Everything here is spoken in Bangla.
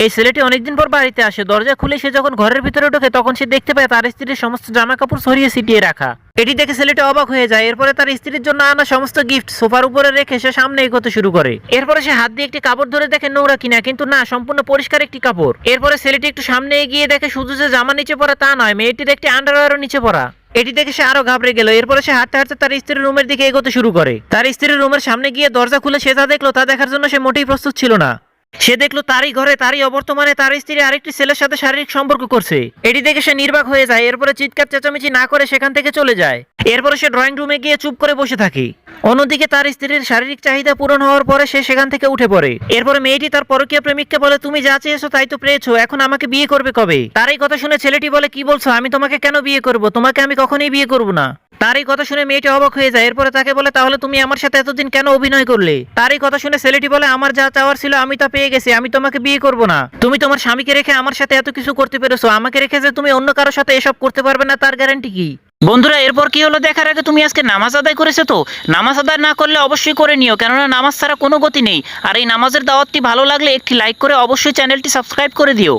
এই ছেলেটি অনেকদিন পর বাড়িতে আসে। দরজা খুলে সে যখন ঘরের ভিতরে ঢোকে তখন সে দেখতে পায় তার স্ত্রীর সমস্ত জামা কাপড় ছড়িয়ে ছিটিয়ে রাখা। এটি দেখে ছেলেটি অবাক হয়ে যায়। এরপরে তার স্ত্রীর জন্য আনা সমস্ত গিফট সোফার উপরে রেখে সে সামনে এগোতে শুরু করে। এরপরে সে হাত দিয়ে একটি কাপড় ধরে দেখে নোংরা কিনা, কিন্তু না, সম্পূর্ণ পরিষ্কার একটি কাপড়। এরপরে ছেলেটি একটু সামনে এগিয়ে দেখে শুধু যে জামা নিচে পড়া তা নয়, মেয়েটির একটি আন্ডারওয়্যারও নিচে পড়া। এটি দেখে সে আরো ঘাবড়ে গেল। এরপরে সে হাঁটতে হাঁটতে তার স্ত্রীর রুমের দিকে এগোতে শুরু করে। তার স্ত্রীর রুমের সামনে গিয়ে দরজা খুলে সে যা দেখলো তা দেখার জন্য সে মোটেই প্রস্তুত ছিল না। সে দেখলো তারই ঘরে তারই অবর্তমানে তার স্ত্রী আরেকটি ছেলের সাথে শারীরিক সম্পর্ক করছে। এটি দেখে সে নির্বাক হয়ে যায়। এরপরে চিৎকার চেঁচামেচি না করে সেখান থেকে চলে যায়। এরপরে সে ড্রয়িং রুমে গিয়ে চুপ করে বসে থাকে। অন্যদিকে তার স্ত্রীর শারীরিক চাহিদা পূরণ হওয়ার পরে সে সেখান থেকে উঠে পড়ে। এরপরে মেয়েটি তার পরকীয় প্রেমিককে বলে, তুমি যা চেয়েছো তাই তো পেয়েছো, এখন আমাকে বিয়ে করবে কবে? তার এই কথা শুনে ছেলেটি বলে, কি বলছো? আমি তোমাকে কেন বিয়ে করব? তোমাকে আমি কখনোই বিয়ে করব না। তার এই কথা শুনে মেয়েটি অবাক হয়ে যায়। এরপরে তাকে বলে, তাহলে তুমি আমার সাথে এতদিন কেন অভিনয় করলে? তার এই কথা শুনে ছেলেটি বলে, আমার যা চাওয়ার ছিল আমি তা পেয়ে গেছি, আমি তোমাকে বিয়ে করব না। তুমি তোমার স্বামীকে রেখে আমার সাথে এত কিছু করতে পেরেছো, আমাকে রেখে যে তুমি অন্য কারোর সাথে এসব করতে পারবে না তার গ্যারান্টি কি? বন্ধুরা, এরপর কি হলো দেখার আগে তুমি আজকে নামাজ আদায় করেছো তো? নামাজ আদায় না করলে অবশ্যই করে নিও, কেননা নামাজ ছাড়া কোনো গতি নেই। আর এই নামাজের দাওয়াতটি ভালো লাগলে একটি লাইক করে অবশ্যই চ্যানেলটি সাবস্ক্রাইব করে দিও।